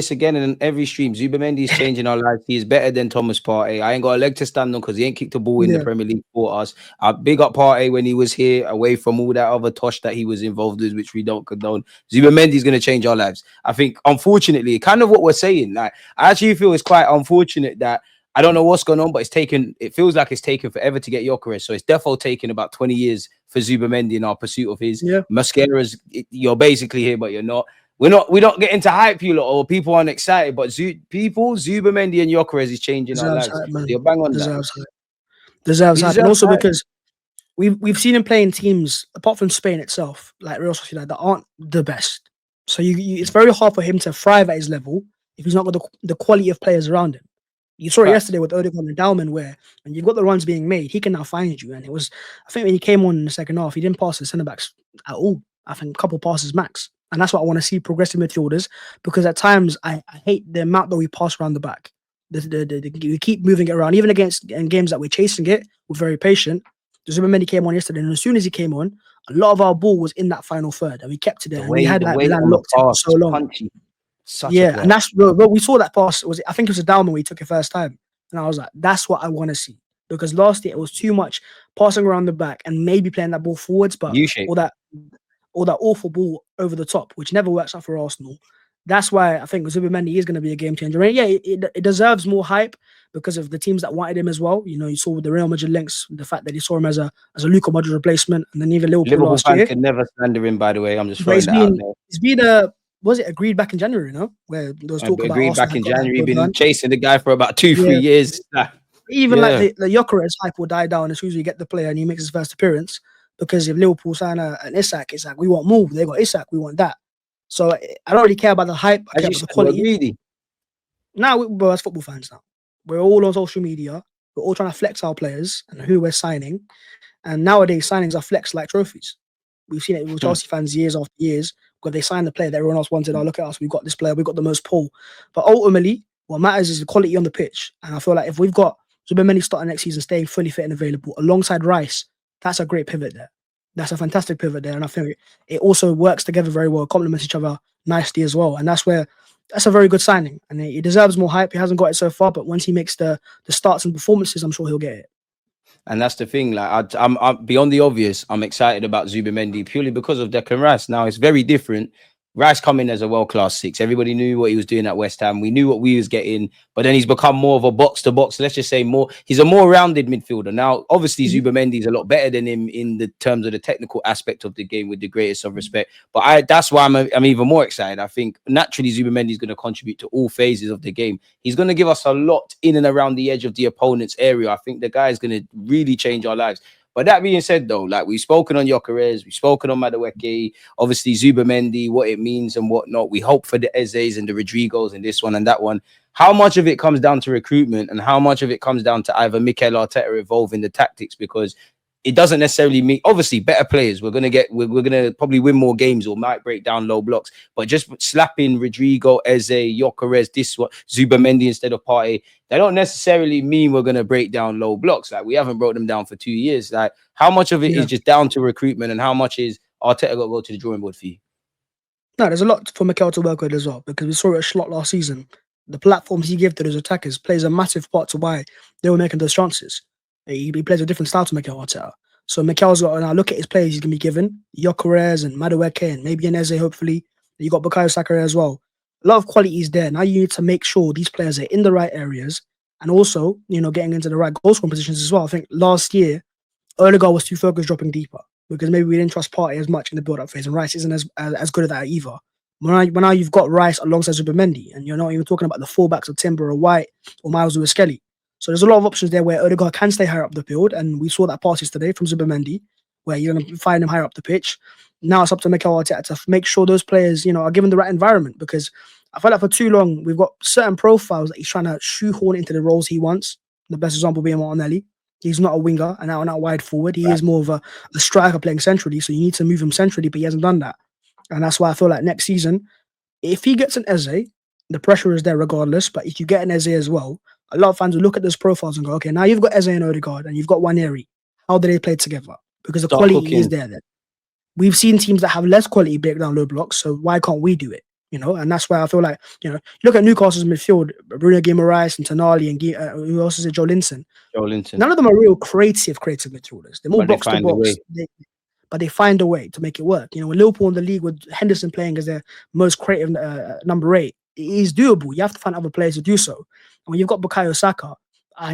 this again in every stream. Zubimendi is changing our lives. He is better than Thomas Partey. I ain't got a leg to stand on because he ain't kicked a ball in the Premier League for us. I big up Partey when he was here, away from all that other tosh that he was involved with, which we don't condone. Zubimendi is going to change our lives. I think, unfortunately, kind of what we're saying. Like, I actually feel it's quite unfortunate that I don't know what's going on, but it feels like it's taken forever to get Gyokeres. So it's definitely taken about 20 years for Zubimendi in our pursuit of his mascaras. You're basically here, but you're not. We don't get into hype, you lot, or people aren't excited, but Zubimendi and Gyokeres is changing our lives. Hype, you're bang on Deserves that. Deserves hype. And also because we've seen him play in teams, apart from Spain itself, like Real Sociedad, that aren't the best. So it's very hard for him to thrive at his level if he's not got the quality of players around him. You saw it yesterday with Odegaard and Dalman, where when you've got the runs being made, he can now find you. And it was, I think when he came on in the second half, he didn't pass the centre-backs at all. I think a couple passes max. And that's what I want to see progressive midfielders, because at times I hate the amount that we pass around the back. We keep moving it around. Even in games that we're chasing it, we're very patient. Zubimendi came on yesterday, and as soon as he came on, a lot of our ball was in that final third, and we kept it there. And we had like Milan locked in for so long. Punchy. And that's we saw that pass. I think it was a Dalman where he took it first time, and I was like, that's what I want to see, because last year it was too much passing around the back and maybe playing that ball forwards, but all that awful ball over the top, which never works out for Arsenal. That's why I think Zubimendi is going to be a game changer. And yeah, it deserves more hype because of the teams that wanted him as well. You know, you saw with the Real Madrid links, the fact that he saw him as a Luka Modric replacement, and then even Liverpool last year. Can never slander him, by the way. I'm just throwing that out there. It's been was it agreed back in January, no? Where there was talk about agreed back in January. Been chasing the guy for about 2-3 years. Even like the Gyokeres hype will die down as soon as we get the player and he makes his first appearance. Because if Liverpool sign an Isak, it's like, we want more. They got Isak, we want that. So I don't really care about the hype. I care about the quality. Now, we're as football fans now. We're all on social media. We're all trying to flex our players and who we're signing. And nowadays, signings are flexed like trophies. We've seen it with Chelsea fans years after years, because they signed the player that everyone else wanted. Oh, look at us. We've got this player. We've got the most pull. But ultimately, what matters is the quality on the pitch. And I feel like if we've got Zubimendi starting next season, staying fully fit and available, alongside Rice, that's a great pivot there. That's a fantastic pivot there. And I think it also works together very well, complements each other nicely as well. And that's a very good signing. And he deserves more hype. He hasn't got it so far, but once he makes the starts and performances, I'm sure he'll get it. And that's the thing. Like, I'm beyond the obvious. I'm excited about Zubimendi purely because of Declan Rice. Now, it's very different. Rice coming as a world-class 6. Everybody knew what he was doing at West Ham. We knew what we was getting, but then he's become more of a box-to-box. Let's just say he's a more rounded midfielder. Now, obviously, Zubimendi is a lot better than him in the terms of the technical aspect of the game, with the greatest of respect. But that's why I'm even more excited. I think naturally Zubimendi is going to contribute to all phases of the game. He's going to give us a lot in and around the edge of the opponent's area. I think the guy is going to really change our lives. But that being said, though, like, we've spoken on Gyokeres, we've spoken on Madueke, obviously Zubimendi, what it means and whatnot. We hope for the Ezes and the Rodrigos and this one and that one. How much of it comes down to recruitment, and how much of it comes down to either Mikel Arteta evolving the tactics? Because it doesn't necessarily mean, obviously, better players. We're gonna probably win more games or might break down low blocks. But just slapping Rodrigo, Eze, Gyokeres, this one, Zubimendi instead of Partey, they don't necessarily mean we're gonna break down low blocks. Like, we haven't broke them down for 2 years. Like, how much of it is just down to recruitment, and how much is Arteta got to go to the drawing board for you? No, there's a lot for Mikel to work with as well, because we saw it at Schlott last season. The platforms he gave to those attackers plays a massive part to why they were making those chances. He plays a different style to Mikel Arteta. So Mikel's got to now look at his players he's going to be given. Gyokeres and Madueke and maybe an Eze, hopefully. You got Bukayo Saka as well. A lot of quality is there. Now you need to make sure these players are in the right areas, and also, getting into the right goal scoring positions as well. I think last year, Odegaard was too focused dropping deeper, because maybe we didn't trust Partey as much in the build-up phase, and Rice isn't as good at that either. When now you've got Rice alongside Zubimendi, and you're not even talking about the fullbacks of Timber or White or Miles Lewis-Kelly. So there's a lot of options there where Odegaard can stay higher up the field, and we saw that pass yesterday from Zubimendi, where you're going to find him higher up the pitch. Now it's up to Mikel Arteta to make sure those players, are given the right environment, because I feel like for too long we've got certain profiles that he's trying to shoehorn into the roles he wants. The best example being Martinelli. He's not a winger, an out wide forward. He is more of a striker playing centrally, so you need to move him centrally, but he hasn't done that. And that's why I feel like next season, if he gets an Eze, the pressure is there regardless. But if you get an Eze as well, a lot of fans will look at those profiles and go, okay, now you've got Eze and Odegaard and you've got Nwaneri. How do they play together? Because the quality is there then. We've seen teams that have less quality break down low blocks, so why can't we do it? And that's why I feel like, look at Newcastle's midfield, Bruno Guimaraes and Tonali and who else is it, Joe Linton. Joe Linton. None of them are real creative midfielders. They're more But they box to find a box, way. but they find a way to make it work. When Liverpool in the league with Henderson playing as their most creative number 8, it is doable. You have to find other players to do so. And when you've got Bukayo Saka,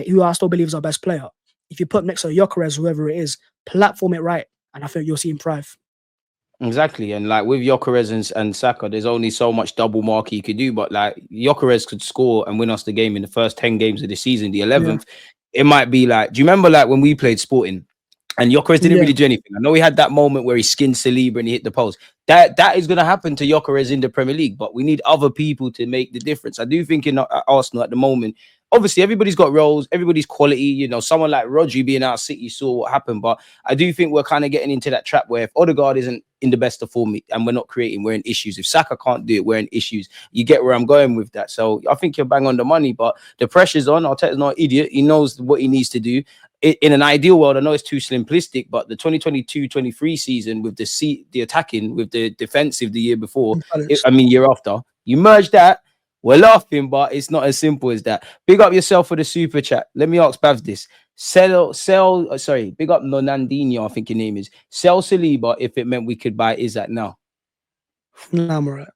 who I still believe is our best player, if you put next to Gyokeres, whoever it is, platform it right, and I think you'll see him thrive. Exactly, and like with Gyokeres and Saka, there's only so much double mark he could do. But like Gyokeres could score and win us the game in the first 10 games of the season. The 11th, it might be like, do you remember like when we played Sporting and Gyokeres didn't really do anything? I know he had that moment where he skinned Saliba and he hit the post. That is going to happen to Gyokeres in the Premier League, but we need other people to make the difference. I do think in Arsenal at the moment, obviously everybody's got roles, everybody's quality. Someone like Rodri being out City saw what happened, but I do think we're kind of getting into that trap where if Odegaard isn't in the best of form and we're not creating, we're in issues. If Saka can't do it, we're in issues. You get where I'm going with that. So I think you're bang on the money, but the pressure's on. Arteta's not an idiot. He knows what he needs to do. In an ideal world, I know it's too simplistic, but the 2022-23 season with the attacking, with the defensive the year before, year after, you merge that, we're laughing, but it's not as simple as that. Big up yourself for the super chat. Let me ask Bhavs this. Big up Nonandinho, I think your name is. Sell Saliba if it meant we could buy Isak now. No, I'm alright.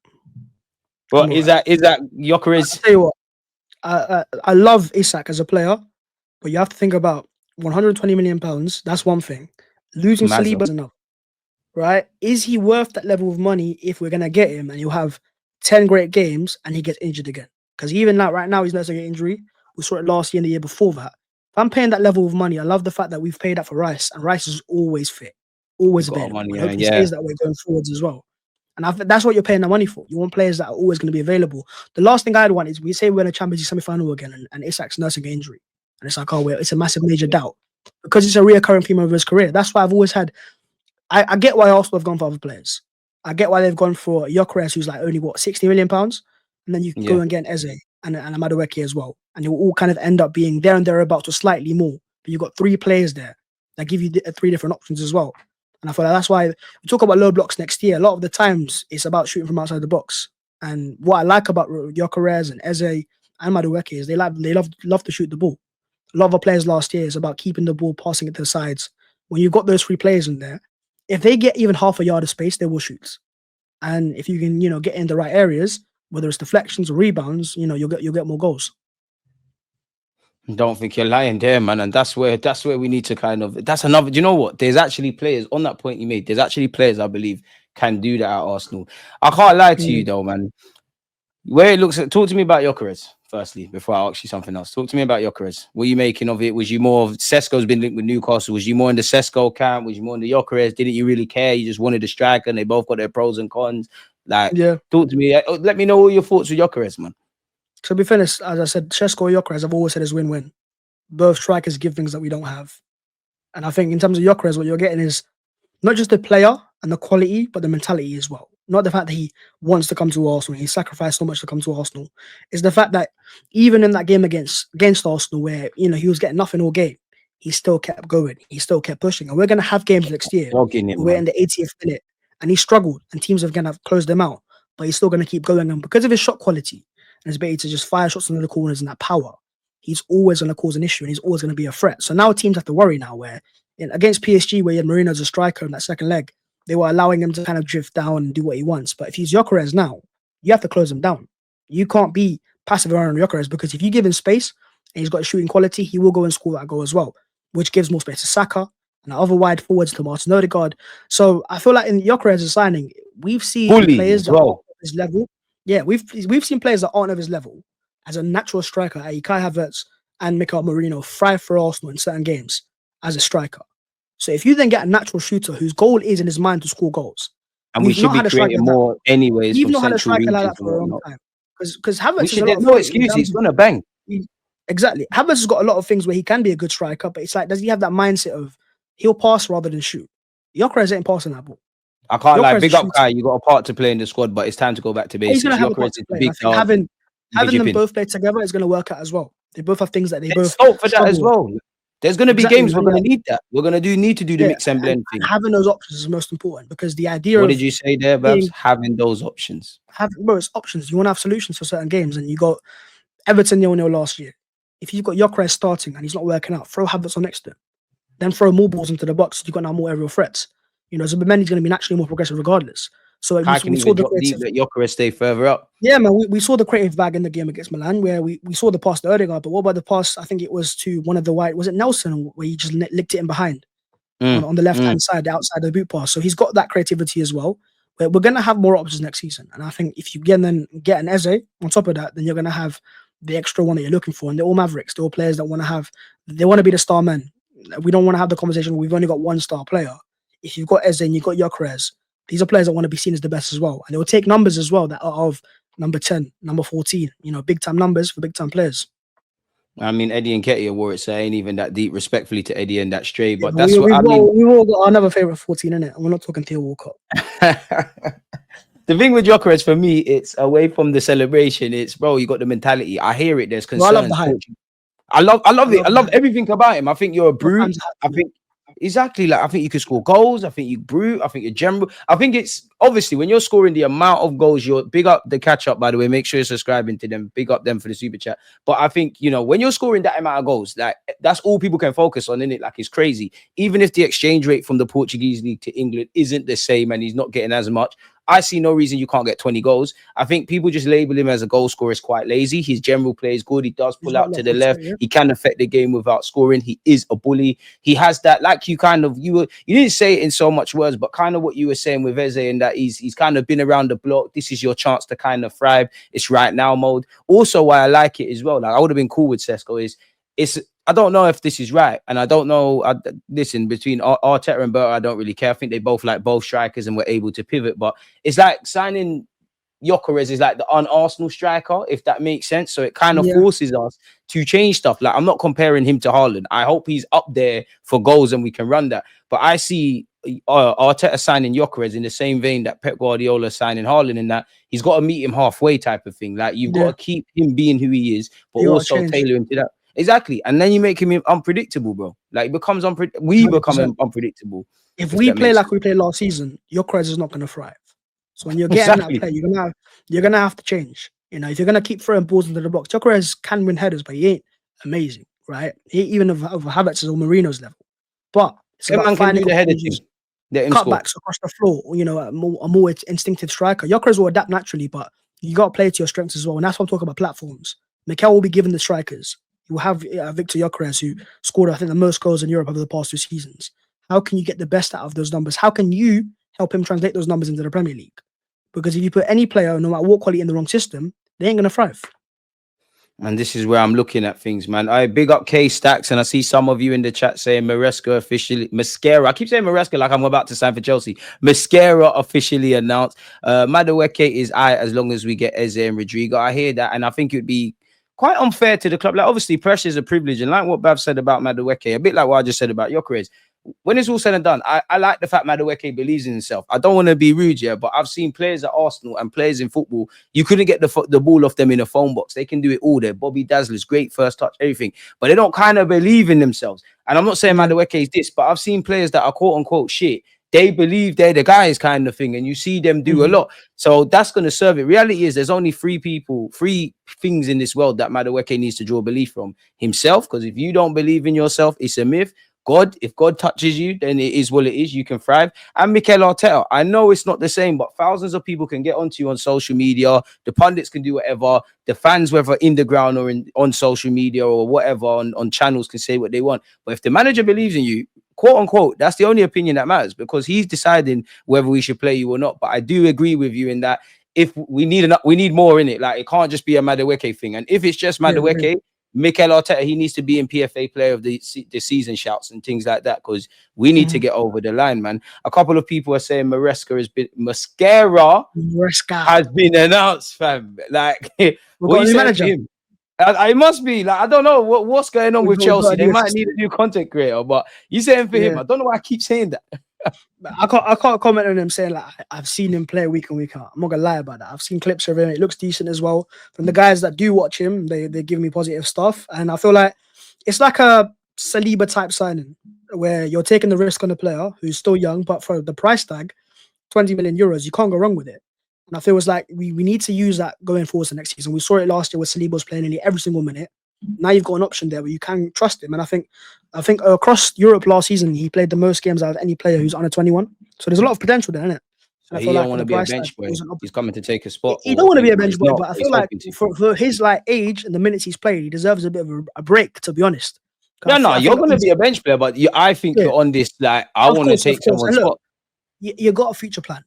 Well, is that Gyokeres? I'll tell you what, I love Isak as a player, but you have to think about 120 million pounds. That's one thing. Losing Saliba is enough, right? Is he worth that level of money if we're gonna get him and he'll have 10 great games and he gets injured again? Because even now, right now, he's not going to get injury. We saw it last year and the year before that. If I'm paying that level of money, I love the fact that we've paid that for Rice, and Rice is always fit, always available. I hope he stays that way going forwards as well. And I think that's what you're paying the money for. You want players that are always going to be available. The last thing I'd want is we say we're in a Champions League semi-final again and Isak's nursing an injury. And it's like, it's a massive major doubt because it's a reoccurring theme of his career. That's why I've always had, I get why Arsenal have gone for other players. I get why they've gone for Gyokeres, who's like only 60 million pounds, and then you go and get Eze and Madueke as well, and it will all kind of end up being there and thereabouts or slightly more. But you've got 3 players there that give you 3 different options as well. And I feel like that's why we talk about low blocks next year. A lot of the times it's about shooting from outside the box. And what I like about Gyokeres and Eze and Madueke is they love to shoot the ball. A lot of our players last year is about keeping the ball, passing it to the sides. When you've got those 3 players in there, if they get even half a yard of space, they will shoot. And if you can, get in the right areas, whether it's deflections or rebounds, you'll get more goals. Don't think you're lying there, man. And that's where we need to that's another. Do you know what? There's actually players on that point you made. There's actually players I believe can do that at Arsenal. I can't lie to you though, man. Where it looks, talk to me about Gyokeres firstly before I ask you something else. Talk to me about Gyokeres. What are you making of it? Was you more of Sesko's been linked with Newcastle? Was you more in the Sesko camp? Was you more in the Gyokeres? Didn't you really care? You just wanted a striker, and they both got their pros and cons. Talk to me. Let me know all your thoughts with Gyokeres, man. To be finished, as I said, Sesko or Gyokeres, I've always said is win-win. Both strikers give things that we don't have. And I think in terms of Gyokeres, what you're getting is not just the player and the quality, but the mentality as well. Not the fact that he wants to come to Arsenal, he sacrificed so much to come to Arsenal. It's the fact that even in that game against Arsenal where, he was getting nothing all game, he still kept going. He still kept pushing. And we're going to have games next year. We're in the 80th minute. And he struggled and teams have kind of closed him out. But he's still going to keep going. And because of his shot quality and his ability to just fire shots into the corners and that power, he's always going to cause an issue and he's always going to be a threat. So now teams have to worry now where against PSG, where you had Marino as a striker in that second leg, they were allowing him to kind of drift down and do what he wants. But if he's Gyokeres now, you have to close him down. You can't be passive around Gyokeres because if you give him space and he's got shooting quality, he will go and score that goal as well, which gives more space to Saka and other wide forwards to Martin Odegaard. So I feel like in Gyokeres' signing, we've seen players that aren't at his level. Yeah, we've seen players that aren't of his level as a natural striker, i.e. Kai Havertz and Mikel Merino thrive for Arsenal in certain games as a striker. So if you then get a natural shooter whose goal is in his mind to score goals, and we should be creating more anyways. We've not had a striker like that for a long time because Havertz is no excuse. He's gonna bang. Exactly. Havertz has got a lot of things where he can be a good striker, but it's like, does he have that mindset of he'll pass rather than shoot? Gyokeres ain't passing that ball. I can't lie. Big up Kai. You got a part to play in the squad, but it's time to go back to basics. Having them both play together is going to work out as well. They both have things that they both scope for that as well. There's going to be Exactly, games we're man. going to need that. We're going to need to do the Yeah, mix and blend and thing. having those options is most important because the idea What of did you say there, Bhavs? being Having those options. bro, it's options. You want to have solutions for certain games, and you got Everton 0-0 last year. If you've got Gyokeres starting and he's not working out, throw Havertz on next to him. Then throw more balls into the box. You've got now more aerial threats. You know, Zubimendi's going to be naturally more progressive regardless. So I we can saw even the drop deep, creative. let Gyokeres stay further up. Yeah, man, we saw the creative bag in the game against Milan where we saw the pass to Odegaard, but what about the pass? I think it was to one of the white, was it Nelson, where he just licked it in behind on the left hand side, the outside of the boot pass. So he's got that creativity as well. We're going to have more options next season. And I think if you get an Eze on top of that, then you're going to have the extra one that you're looking for. And they're all Mavericks. They're all players that they want to be the star men. We don't want to have the conversation where we've only got one star player. If you've got Eze and you've got Gyokeres, these are players that want to be seen as the best as well. And they will take numbers as well that are of number 10, number 14, big time numbers for big time players. I mean, Eddie and Ketty wore it, so I ain't even that deep, respectfully to Eddie and that stray. But Yeah, that's what I mean. we've all got another favorite 14 in it, and we're not talking Theo Walcott. The thing with Gyokeres for me, it's away from the celebration. It's, bro, you got the mentality. I hear it. There's concerns. I love the hype. I love it. I love everything about him. I think you're a brute. I think exactly, like, I think you can score goals. I think you brute. I think you're general. I think it's obviously when you're scoring the amount of goals, you're big up the catch up, by the way. Make sure you're subscribing to them. Big up them for the super chat. But I think, when you're scoring that amount of goals, like, that's all people can focus on, innit? Like, it's crazy. Even if the exchange rate from the Portuguese league to England isn't the same and he's not getting as much, I see no reason you can't get 20 goals. I think people just label him as a goal scorer is quite lazy. His general play is good. He does pull out to the left. Yeah. He can affect the game without scoring. He is a bully. He has that, like you didn't say it in so much words, but kind of what you were saying with Eze, and that he's kind of been around the block. This is your chance to kind of thrive. It's right now mode. Also, why I like it as well, like I would have been cool with Sesko, I don't know if this is right, and I don't know. Listen, between Arteta and Berto, I don't really care. I think they both like both strikers and were able to pivot. But it's like signing Gyokeres is like the un-Arsenal striker, if that makes sense. So it kind of forces us to change stuff. Like, I'm not comparing him to Haaland. I hope he's up there for goals and we can run that. But I see Arteta signing Gyokeres in the same vein that Pep Guardiola signing Haaland, in that he's got to meet him halfway type of thing. Like, you've got to keep him being who he is, but also tailor him to that. Exactly. And then you make him unpredictable, bro. Like, it becomes unpredictable. We 100%. Become unpredictable. If we play like we played last season, Gyokeres is not going to thrive. So when you're getting that play, you're gonna have to change. If you're gonna keep throwing balls into the box, Gyokeres can win headers, but he ain't amazing, right? He even of Havertz or Marino's level. But it's about finding the cutbacks across the floor. A more instinctive striker. Gyokeres will adapt naturally, but you got to play to your strengths as well. And that's what I'm talking about platforms. Mikel will be given the strikers. You will have Victor Gyokeres, who scored, I think, the most goals in Europe over the past 2 seasons. How can you get the best out of those numbers? How can you help him translate those numbers into the Premier League? Because if you put any player, no matter what quality, in the wrong system, they ain't going to thrive. And this is where I'm looking at things, man. I big up K Stacks, and I see some of you in the chat saying Mascara. I keep saying Maresca like I'm about to sign for Chelsea. Mascara officially announced. Madueke is as long as we get Eze and Rodrigo. I hear that, and I think it'd be quite unfair to the club. Like, obviously, pressure is a privilege, and like what Bhavs said about Madueke, a bit like what I just said about Gyokeres. When it's all said and done, I like the fact Madueke believes in himself. I don't want to be rude here, but I've seen players at Arsenal and players in football. You couldn't get the ball off them in a phone box. They can do it all. They're Bobby Dazzlers, great first touch, everything. But they don't kind of believe in themselves. And I'm not saying Madueke is this, but I've seen players that are quote unquote shit. They believe they're the guys kind of thing. And you see them do a lot. So that's going to serve it. Reality is there's only 3 things in this world that Madueke needs to draw belief from. Himself, because if you don't believe in yourself, it's a myth. God, if God touches you, then it is what it is. You can thrive. And Mikel Arteta, I know it's not the same, but thousands of people can get onto you on social media. The pundits can do whatever. The fans, whether in the ground or on social media or whatever, on channels, can say what they want. But if the manager believes in you, quote unquote, that's the only opinion that matters, because he's deciding whether we should play you or not. But I do agree with you in that if we need more in it. Like, it can't just be a Madueke thing. And if it's just Madueke, Mikel Arteta, he needs to be in PFA Player of the Season shouts and things like that, because we need to get over the line, man. A couple of people are saying Mascara has been announced, fam. Like, what you saying for him? I must be like, I don't know what's going on with Chelsea. They might need a new content creator, but you saying for him? I don't know why I keep saying that. I can't comment on him saying like I've seen him play week in, week out. I'm not gonna lie about that. I've seen clips of him. It looks decent as well. From the guys that do watch him, they give me positive stuff, and I feel like it's like a Saliba type signing where you're taking the risk on a player who's still young, but for the price tag, 20 million euros, you can't go wrong with it. And I feel it's like we need to use that going forward to next season. We saw it last year where Saliba was playing nearly every single minute. Now you've got an option there where you can trust him. And I think across Europe last season, he played the most games out of any player who's under 21. So there's a lot of potential there, isn't it? So he don't want to be a bench boy. He's coming to take a spot. He don't want to be a bench boy, but I feel like for his like age and the minutes he's played, he deserves a bit of a break, to be honest. No, you're going to be a bench player, but I think you're on this, like, I want to take someone's spot. You got a future plan.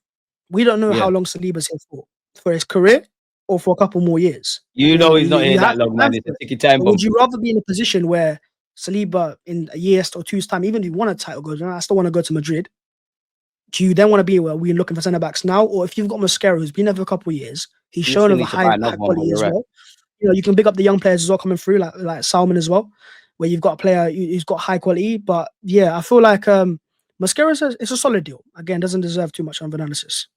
We don't know how long Saliba's here for his career or for a couple more years. You know he's not here that long, man. It's a ticky time bomb. Would you rather be in a position where Saliba in a year or two's time, even if you want a title, goes, I still want to go to Madrid. Do you then want to be where we're looking for centre backs now? Or if you've got Mosquera, who's been there for a couple of years, he's shown a high quality as well. You know, you can pick up the young players as well coming through, like Salman as well, where you've got a player who's got high quality. But yeah, I feel like Mosquera it's a solid deal. Again, doesn't deserve too much of analysis.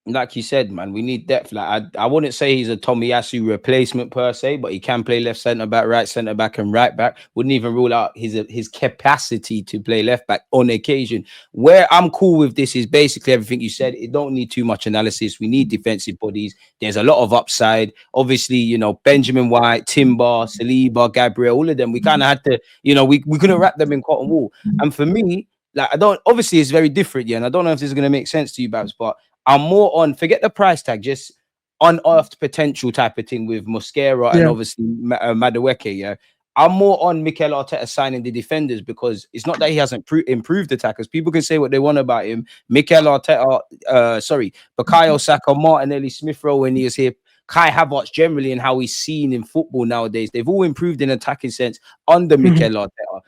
Like you said, man, we need depth. Like I wouldn't say he's a Tomiyasu replacement per se, but he can play left centre back, right centre back, and right back. Wouldn't even rule out his capacity to play left back on occasion. Where I'm cool with this is basically everything you said. It don't need too much analysis. We need defensive bodies. There's a lot of upside. Obviously, you know, Benjamin White, Timber, Saliba, Gabriel, all of them. We kind of had to, you know, we couldn't wrap them in cotton wool. And for me, like obviously it's very different, yeah. And I don't know if this is gonna make sense to you, Bhavs, but I'm more on, forget the price tag, just unearthed potential type of thing with Mosquera and obviously Madueke, yeah. I'm more on Mikel Arteta signing the defenders because it's not that he hasn't improved attackers. People can say what they want about him. Mikel Arteta, Bukayo Saka, Martinelli, Smith Rowe when he was here, Kai Havertz generally and how he's seen in football nowadays. They've all improved in attacking sense under Mikel Arteta.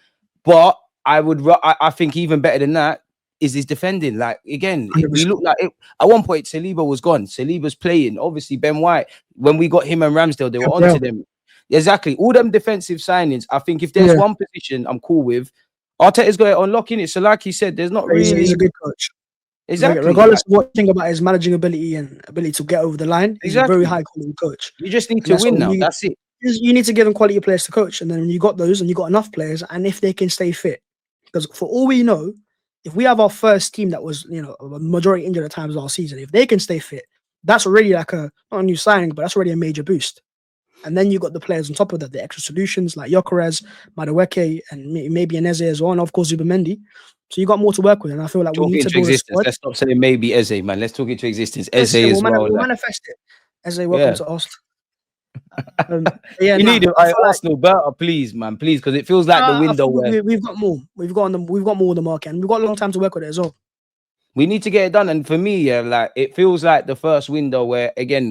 But I think even better than that is his defending. Like, again, we look like it. At one point, Saliba was gone. Saliba's playing. Obviously, Ben White, when we got him and Ramsdale, they were onto them. Exactly. All them defensive signings, I think if there's one position I'm cool with, Arteta's got it unlocking it. So like he said, there's not really... He's a good coach. Exactly. Regardless of what you think about his managing ability and ability to get over the line, he's a very high quality coach. You just need to win now. That's it. You need to give him quality players to coach. And then when you got those and you got enough players, and if they can stay fit, because for all we know, if we have our first team that was, you know, a majority injured at times last season, if they can stay fit, that's already like not a new signing, but that's already a major boost. And then you got the players on top of that, the extra solutions like Gyokeres, Madueke, and maybe an Eze as well, and of course Zubimendi. So you got more to work with, and I feel like we need to build a squad. Let's stop saying maybe Eze, man. Let's talk into existence. Eze as well. We'll manifest it. Eze, welcome to us. You need Arsenal better, please, man, please, because it feels like the window where we've got more. We've got more on the market, and we've got a long time to work with it as well. We need to get it done, and for me, yeah, like it feels like the first window where again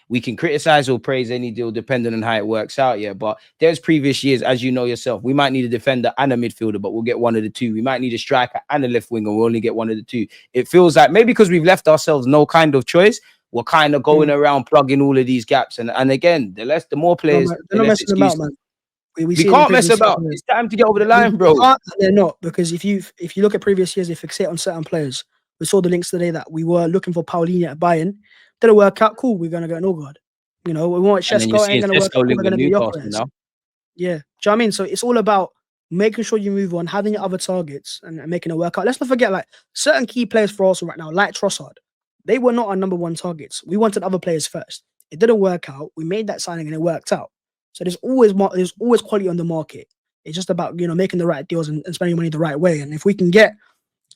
we can criticize or praise any deal depending on how it works out, yeah. But there's previous years, as you know yourself, we might need a defender and a midfielder, but we'll get one of the two. We might need a striker and a left winger, we'll only get one of the two. It feels like maybe because we've left ourselves no kind of choice, we're kind of going around plugging all of these gaps, and again, the more players, they're not messing about, man. We can't mess about. It's time to get over the line, bro. They're not, because if you look at previous years, they fixate on certain players. We saw the links today that we were looking for Paulinho at Bayern. Didn't work out. Cool, we're gonna go Norgard. You know, we want Shesko, ain't gonna work out. We're gonna be Gyokeres. Yeah, do you know what I mean? So it's all about making sure you move on, having your other targets, and making it work out. Let's not forget, like certain key players for us right now, like Trossard. They were not our number one targets. We wanted other players first. It didn't work out. We made that signing and it worked out. So there's always quality on the market. It's just about, you know, making the right deals and spending money the right way. And if we can get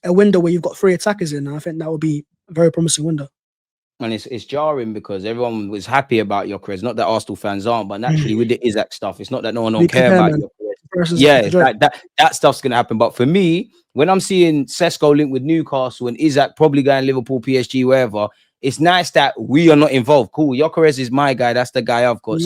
a window where you've got 3 attackers in, I think that would be a very promising window. And it's jarring because everyone was happy about Gyokeres. Not that Arsenal fans aren't, but naturally with the Isaac stuff, it's not that no one don't care about Gyokeres. Yeah, it's like that stuff's gonna happen. But for me, when I'm seeing Sesko linked with Newcastle and Isaac probably going Liverpool, PSG, wherever, it's nice that we are not involved. Cool, Gyokeres is my guy. That's the guy I've got.